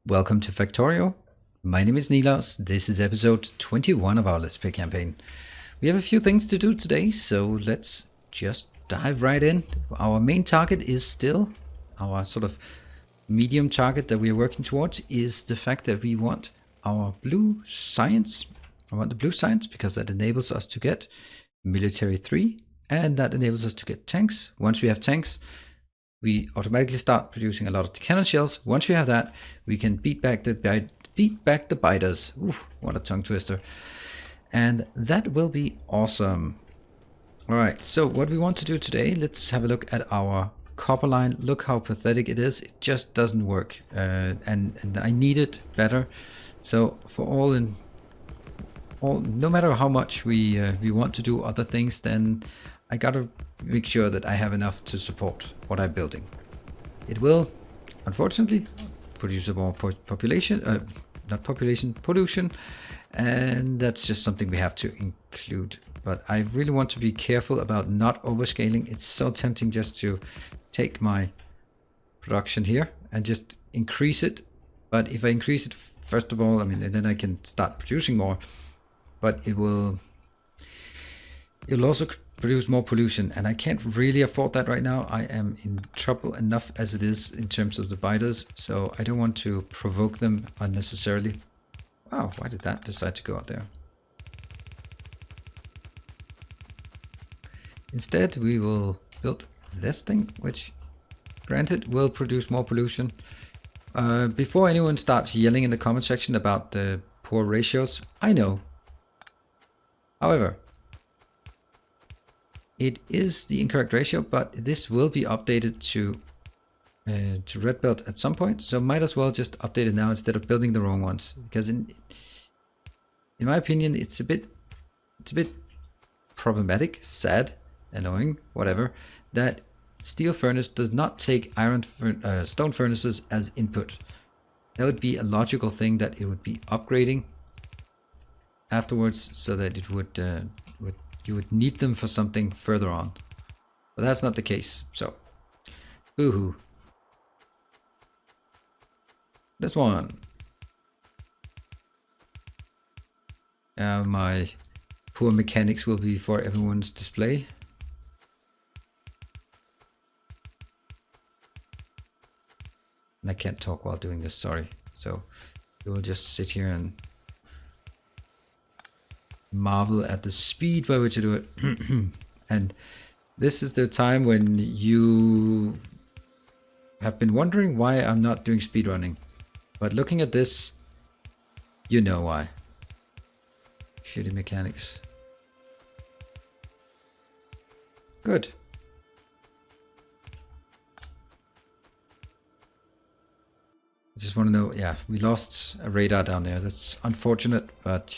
welcome to Factorio. My name is Nilaus. This is episode 21 of our Let's Play campaign. We have a few things to do today, so let's just dive right in. Our main target is still, our sort of medium target that we are working towards is the fact that we want our blue science. I want the blue science because that enables us to get military 3 and that enables us to get tanks. Once we have tanks, we automatically start producing a lot of the cannon shells. Once we have that, we can beat back the biters. Oof, what a tongue twister. And that will be awesome. All right, so what we want to do today, let's have a look at our copper line. Look how pathetic it is. It just doesn't work. And I need it better. So for no matter how much we want to do other things, then I gotta make sure that I have enough to support what I'm building. It will, unfortunately, produce more pollution, and that's just something we have to include. But I really want to be careful about not overscaling. It's so tempting just to take my production here and just increase it. But if I increase it, first of all, and then I can start producing more, but it'll also produce more pollution, and I can't really afford that right now. I am in trouble enough as it is in terms of the biters, so I don't want to provoke them unnecessarily. Wow, why did that decide to go out there? Instead, we will build this thing, which granted will produce more pollution. Before anyone starts yelling in the comment section about the poor ratios, I know. However, it is the incorrect ratio, but this will be updated to red belt at some point. So might as well just update it now instead of building the wrong ones. Because in my opinion, it's a bit problematic, sad, annoying, whatever, that steel furnace does not take stone furnaces as input. That would be a logical thing that it would be upgrading afterwards, so that it would you would need them for something further on. But that's not the case, so boo-hoo. This one. My poor mechanics will be for everyone's display. And I can't talk while doing this, sorry. So we will just sit here and marvel at the speed by which I do it. And this is the time when you have been wondering why I'm not doing speedrunning. But looking at this, you know why. Shitty mechanics. Good. I just want to know, yeah, we lost a radar down there. That's unfortunate, but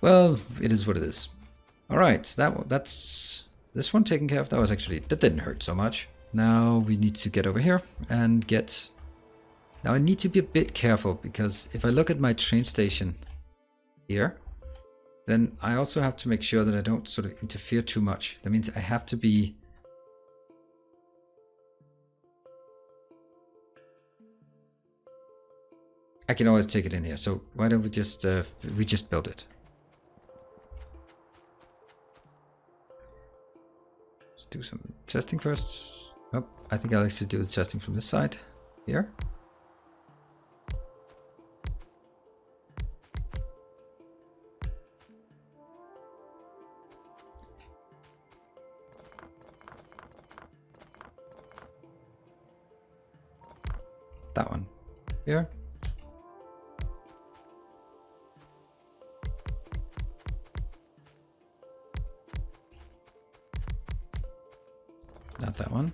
well, it is what it is. All right, that's this one taken care of. That didn't hurt so much. Now we need to get over here and get. Now I need to be a bit careful, because if I look at my train station here, then I also have to make sure that I don't sort of interfere too much. That means I have to be. I can always take it in here. So why don't we just build it? Do some testing first. Nope, I think I'll actually do the testing from this side here. That one here. Not that one.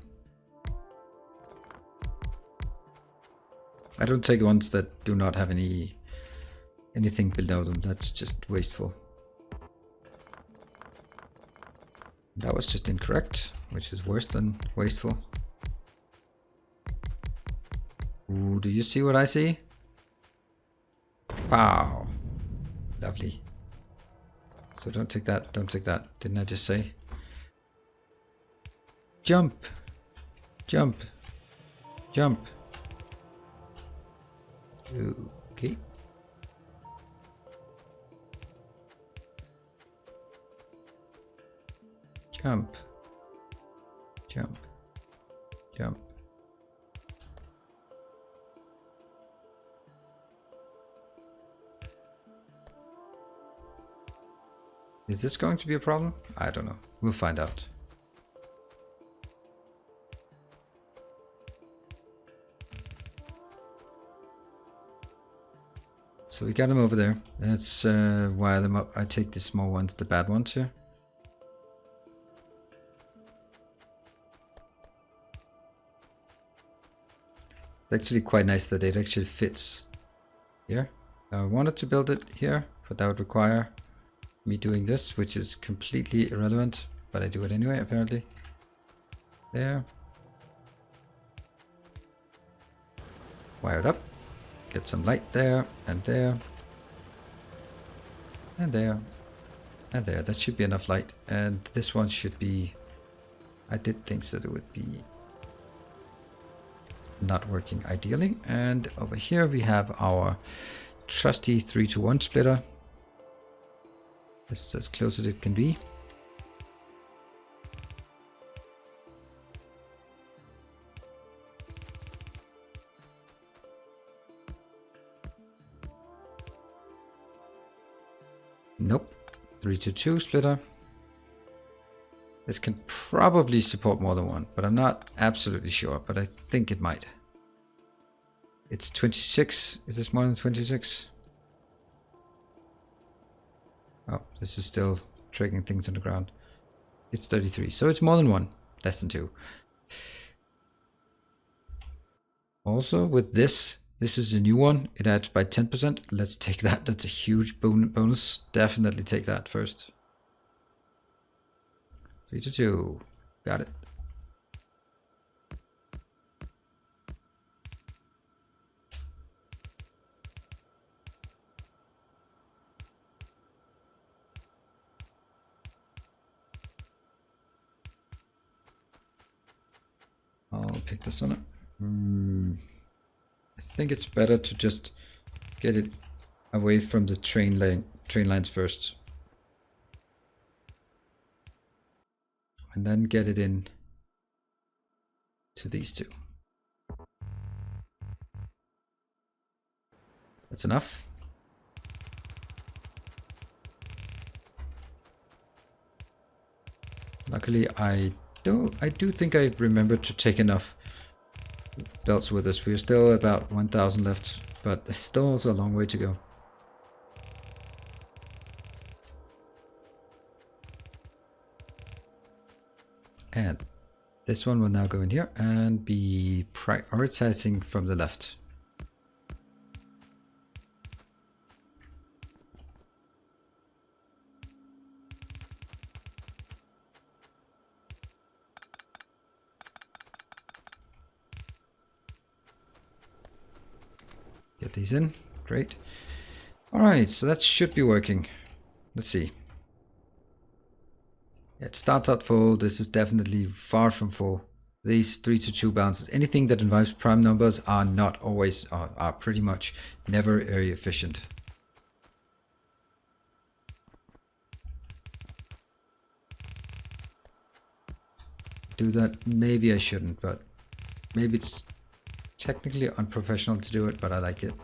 I don't take ones that do not have anything below them. That's just wasteful. That was just incorrect, which is worse than wasteful. Ooh, do you see what I see? Wow. Lovely. So don't take that, don't take that. Didn't I just say? Jump. Jump. Jump. Okay. Jump. Jump. Jump. Is this going to be a problem? I don't know. We'll find out. So we got them over there. Let's wire them up. I take the small ones, the bad ones here. It's actually quite nice that it actually fits here. I wanted to build it here, but that would require me doing this, which is completely irrelevant, but I do it anyway, apparently. There. Wire it up. Get some light there, and there. And there. And there. That should be enough light. And this one should be... I did think that it would be not working ideally. And over here we have our trusty 3-to-1 splitter. This is as close as it can be. Nope. 3-to-2 splitter. This can probably support more than one, but I'm not absolutely sure, but I think it might. It's 26. Is this more than 26? Oh, this is still triggering things on the ground. It's 33, so it's more than one, less than two. Also, with this is a new one. It adds by 10%. Let's take that. That's a huge bonus. Definitely take that first. 3-to-2. Got it. I'll pick this one up. I think it's better to just get it away from the train lines first. And then get it in to these two. That's enough. Luckily, I do think I remembered to take enough belts with us. We're still about 1,000 left, but there's still also a long way to go. And this one will now go in here and be prioritizing from the left. Get these in. Great. All right, so that should be working. Let's see. It starts out full. This is definitely far from full. These 3-to-2 balances, anything that involves prime numbers are not always, are pretty much never very efficient. Do that? Maybe I shouldn't, but maybe it's technically unprofessional to do it, but I like it.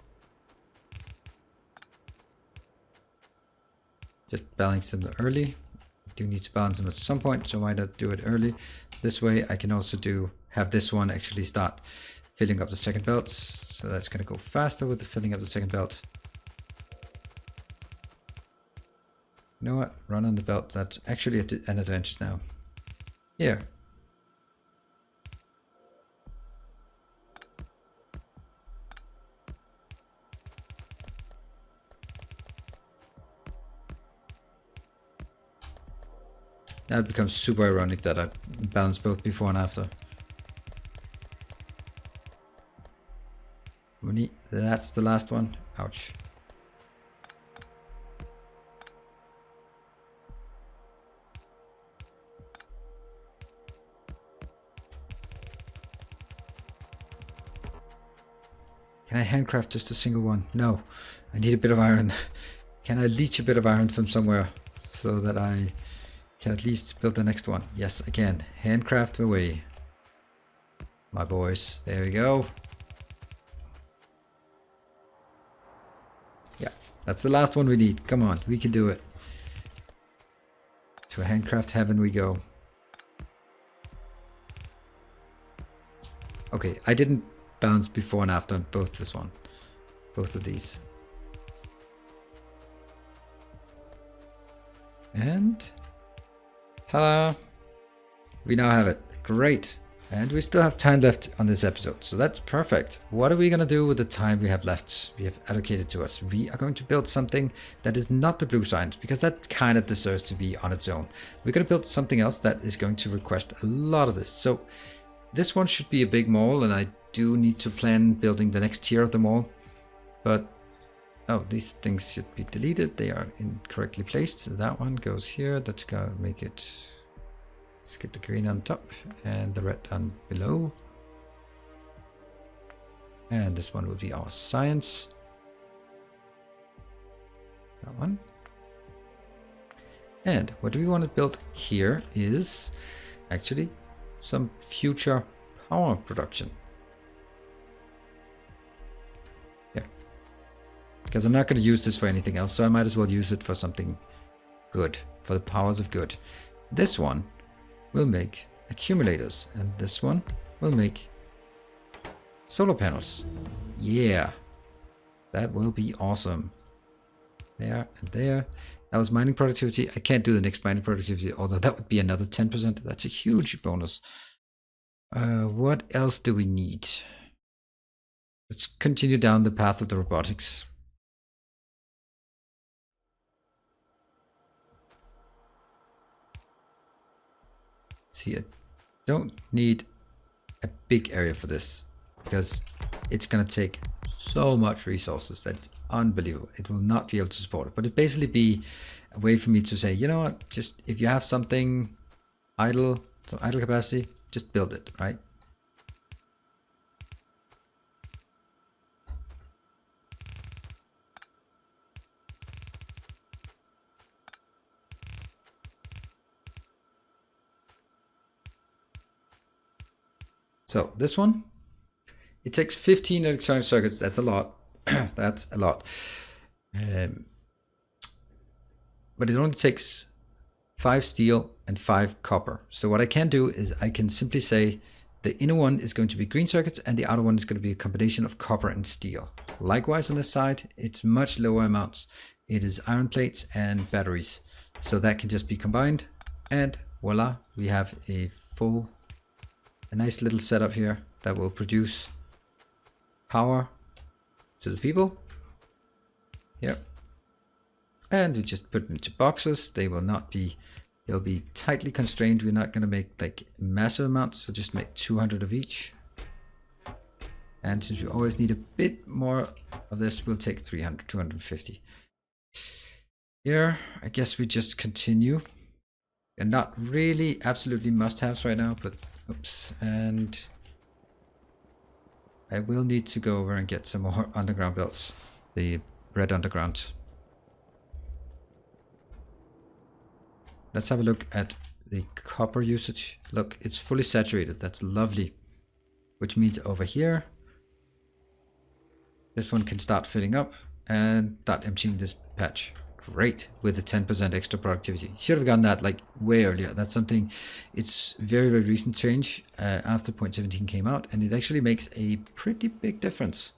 Just balance them early. Do need to balance them at some point, so why not do it early? This way I can also have this one actually start filling up the second belts. So that's going to go faster with the filling up the second belt. You know what? Run on the belt. That's actually an advantage now. Here. Now it becomes super ironic that I balance both before and after. That's the last one. Ouch. Can I handcraft just a single one? No. I need a bit of iron. Can I leech a bit of iron from somewhere so that I can at least build the next one? Yes, I can. Handcraft away, my boys. There we go. Yeah, that's the last one we need. Come on, we can do it. To handcraft heaven we go. Okay, I didn't bounce before and after on both of these. And ta-da! We now have it. Great. And we still have time left on this episode, so that's perfect. What are we going to do with the time we have left, we have allocated to us? We are going to build something that is not the blue science, because that kind of deserves to be on its own. We're going to build something else that is going to request a lot of this. So this one should be a big mall, and I do need to plan building the next tier of the mall. But, oh, these things should be deleted. They are incorrectly placed. That one goes here. That's going to make it... Let's get the green on top and the red on below. And this one will be our science. That one. And what do we want to build here is actually some future power production. Yeah. Because I'm not going to use this for anything else, so I might as well use it for something good, for the powers of good. This one will make accumulators, and this one will make solar panels. Yeah, that will be awesome. There and there. That was mining productivity. I can't do the next mining productivity, although that would be another 10%. That's a huge bonus. What else do we need? Let's continue down the path of the robotics. See, I don't need a big area for this because it's going to take so much resources that's unbelievable. It will not be able to support it, but it basically be a way for me to say, you know what, just if you have something idle, some idle capacity, just build it, right? So this one, it takes 15 electronic circuits. That's a lot. That's a lot. But it only takes 5 steel and 5 copper. So what I can do is I can simply say the inner one is going to be green circuits and the outer one is going to be a combination of copper and steel. Likewise on this side, it's much lower amounts. It is iron plates and batteries. So that can just be combined, and voila, we have a nice little setup here that will produce power to the people. Yep. And we just put them into boxes. They will not be, they'll be tightly constrained. We're not going to make like massive amounts, so just make 200 of each. And since we always need a bit more of this, we'll take 300, 250. Here, I guess we just continue. And not really absolutely must-haves right now, but oops. And I will need to go over and get some more underground belts. The red underground. Let's have a look at the copper usage. Look, it's fully saturated. That's lovely. Which means over here, this one can start filling up and start emptying this patch. Great, with the 10% extra productivity. Should have gotten that like way earlier. That's something, it's very, very recent change after 0.17 came out, and it actually makes a pretty big difference.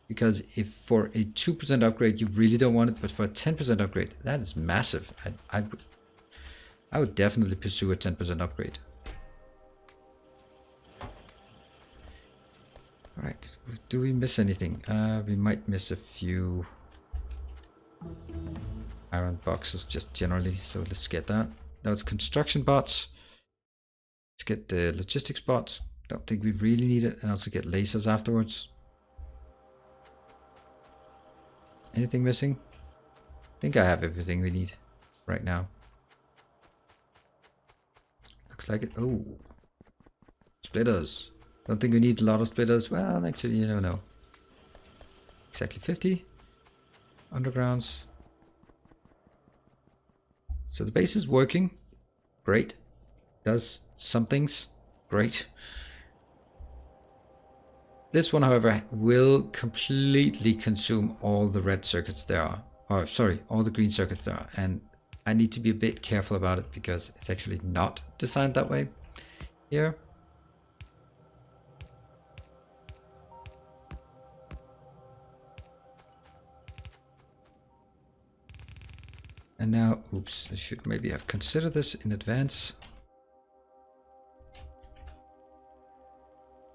Because if for a 2% upgrade you really don't want it, but for a 10% upgrade, that is massive. I would definitely pursue a 10% upgrade. Alright, do we miss anything? We might miss a few iron boxes just generally, so let's get that. Now it's construction bots. Let's get the logistics bots. Don't think we really need it, and also get lasers afterwards. Anything missing? I think I have everything we need right now. Looks like it. Oh, splitters. Don't think we need a lot of splitters. Well, actually, you never know. Exactly 50 undergrounds. So the base is working. Great. Does some things. Great. This one, however, will completely consume all the red circuits there are. Or, sorry, all the green circuits there are. And I need to be a bit careful about it because it's actually not designed that way here. And now, oops, I should maybe have considered this in advance.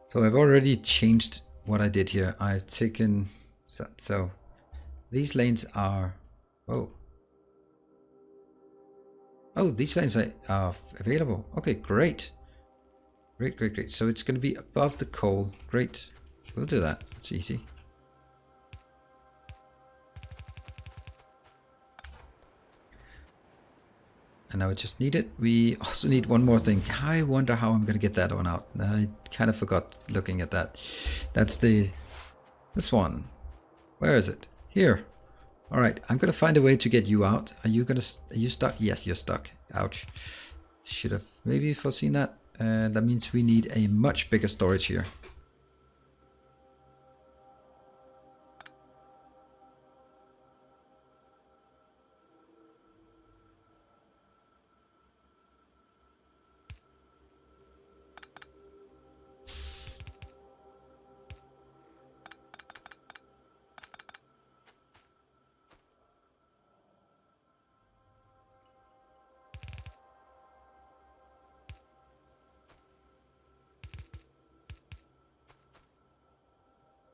So I've already changed what I did here. I've taken, so these lanes are, oh, these lanes are available. Okay, great. Great, great, great. So it's going to be above the coal. Great. We'll do that. It's easy. And now we just need it. We also need one more thing. I wonder how I'm going to get that one out. I kind of forgot looking at that. That's this one. Where is it? Here. All right. I'm going to find a way to get you out. Are you stuck? Yes, you're stuck. Ouch. Should have maybe foreseen that. That means we need a much bigger storage here.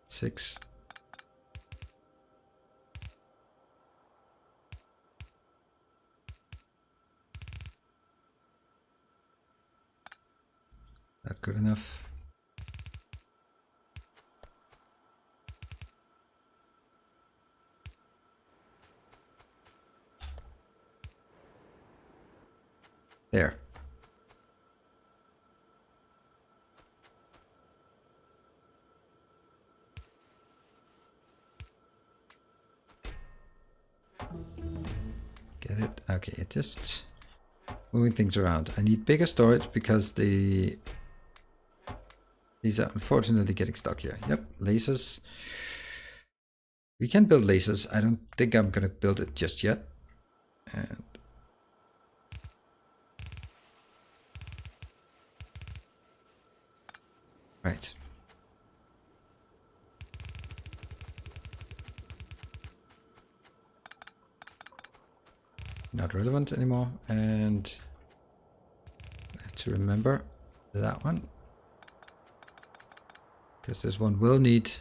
Six. Not good enough. There. Get it? Okay, it just moving things around. I need bigger storage because these are unfortunately getting stuck here. Yep, lasers. We can build lasers. I don't think I'm gonna build it just yet. And right. Not relevant anymore. And I have to remember that one. Because this one will need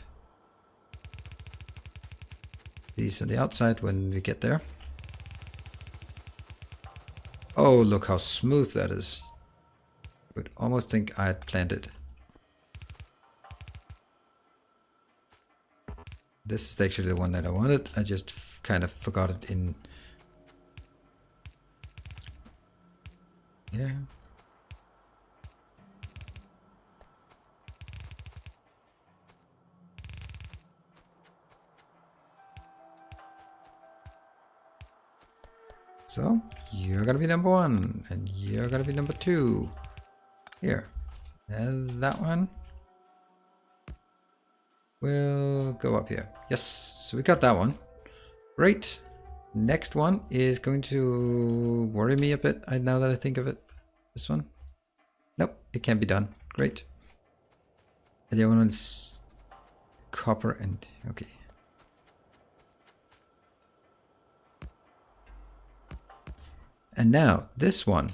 these on the outside when we get there. Oh, look how smooth that is. I would almost think I had planned it. This is actually the one that I wanted. I just kind of forgot it in here. So you're gonna be number 1 and you're gonna be number 2 here. And that one will go up here. Yes, so we got that one. Great. Next one is going to worry me a bit now that I think of it. This one. Nope, it can't be done. Great. And the other one is copper and okay. And now this one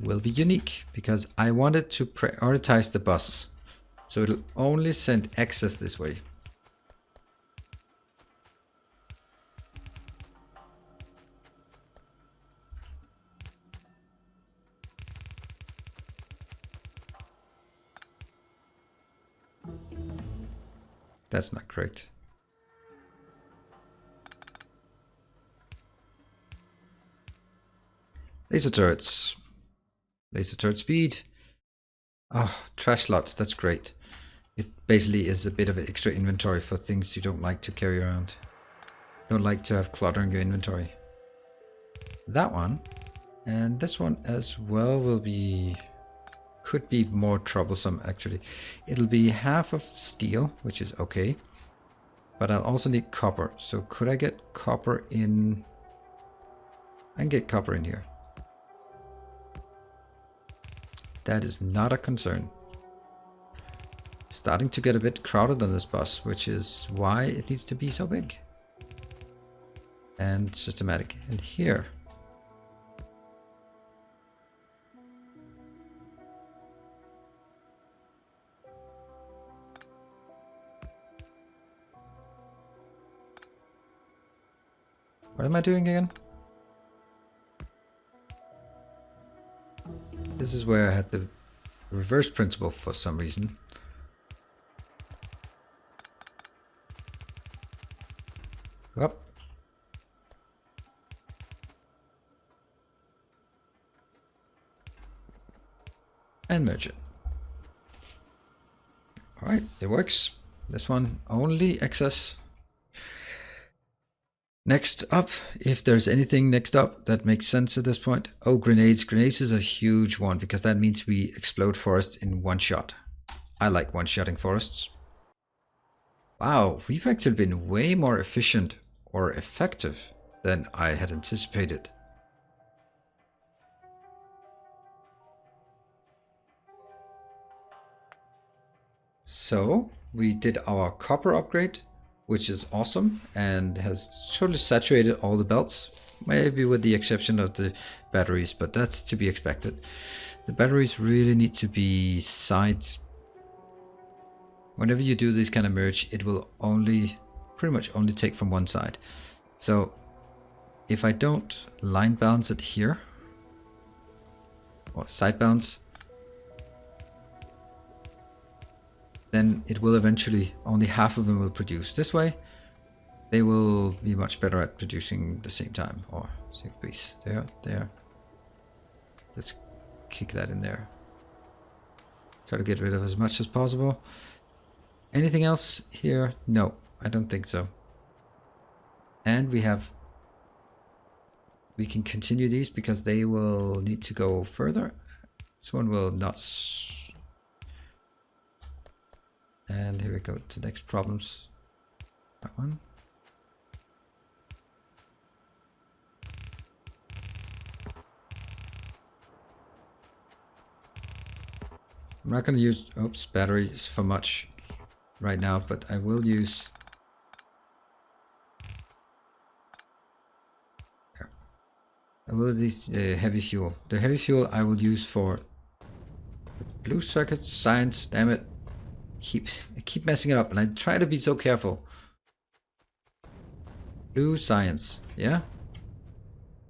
will be unique because I wanted to prioritize the bus. So it'll only send excess this way. That's not correct. Laser turrets. Laser turret speed. Oh, trash slots. That's great. It basically is a bit of extra inventory for things you don't like to carry around. Don't like to have clutter in your inventory. That one and this one as well could be more troublesome actually. It'll be half of steel, which is okay. But I'll also need copper. So could I get copper in? I can get copper in here. That is not a concern. Starting to get a bit crowded on this bus, which is why it needs to be so big. And systematic. And here. What am I doing again? This is where I had the reverse principle for some reason. Go up. And merge it. Alright, it works. This one only excess. Next up, if there's anything next up that makes sense at this point. Oh, grenades. Grenades is a huge one because that means we explode forests in one shot. I like one-shotting forests. Wow, we've actually been way more efficient or effective than I had anticipated. So we did our copper upgrade, which is awesome and has totally saturated all the belts, maybe with the exception of the batteries, but that's to be expected. The batteries really need to be sides. Whenever you do this kind of merge, it will pretty much only take from one side. So if I don't line balance it here, or side balance, then it will eventually, only half of them will produce. This way, they will be much better at producing the same time. Or same piece. There. Let's kick that in there. Try to get rid of as much as possible. Anything else here? No, I don't think so. And we can continue these because they will need to go further. This one will not. And here we go to next problems. That one. I'm not going to use batteries for much right now, but I will use heavy fuel. The heavy fuel I will use for blue circuits, science, damn it. I keep messing it up and I try to be so careful. Blue science, yeah?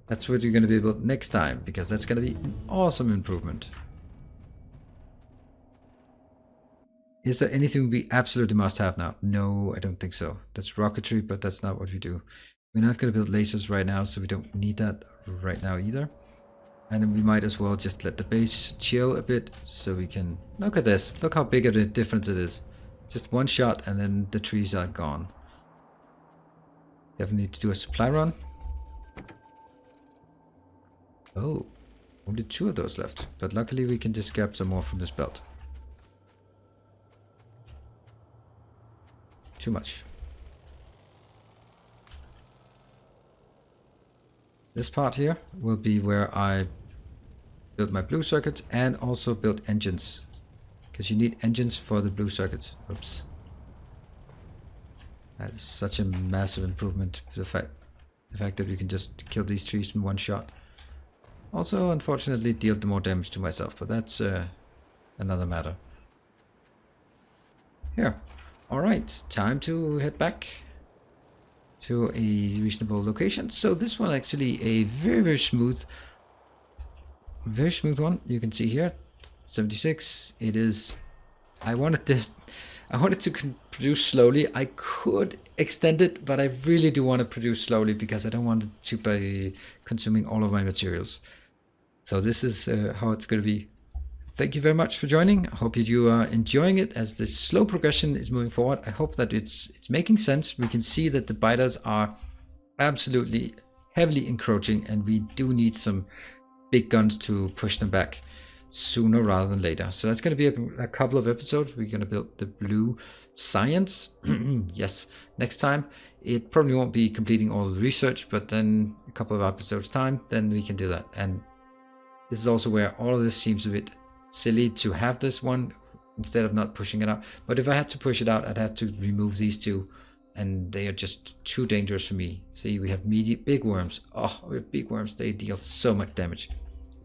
That's what you're going to be able next time, because that's going to be an awesome improvement. Is there anything we absolutely must have now? No, I don't think so. That's rocketry, but that's not what we do. We're not going to build lasers right now, so we don't need that right now either. And then we might as well just let the base chill a bit so we can... Look at this. Look how big of a difference it is. Just one shot and then the trees are gone. Definitely need to do a supply run. Oh, only 2 of those left. But luckily we can just grab some more from this belt. Too much. This part here will be where I build my blue circuits and also build engines. Because you need engines for the blue circuits. Oops. That is such a massive improvement. The fact that we can just kill these trees in one shot. Also, unfortunately, dealt more damage to myself, but that's another matter. Here. Alright, time to head back to a reasonable location. So this one actually a very smooth one. You can see here 76. It is. I wanted to produce slowly. I could extend it, but I really do want to produce slowly because I don't want it to be consuming all of my materials. So this is how it's going to be. thank you very much for joining. I hope you are enjoying it as this slow progression is moving forward. I hope that it's making sense. We can see that the biters are absolutely heavily encroaching, and we do need some big guns to push them back sooner rather than later. So that's going to be a couple of episodes. We're going to build the blue science. Yes, next time. It probably won't be completing all the research, but then a couple of episodes time, then we can do that. And this is also where all of this seems a bit silly to have this one instead of not pushing it out. But if I had to push it out, I'd have to remove these two, and they are just too dangerous for me. See, we have big worms. Oh, we have big worms. They deal so much damage.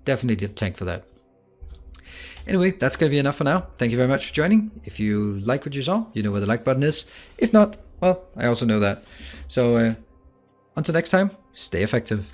Definitely a tank for that. Anyway, that's going to be enough for now. Thank you very much for joining. If you like what you saw, you know where the like button is. If not, well, I also know that. So until next time, stay effective.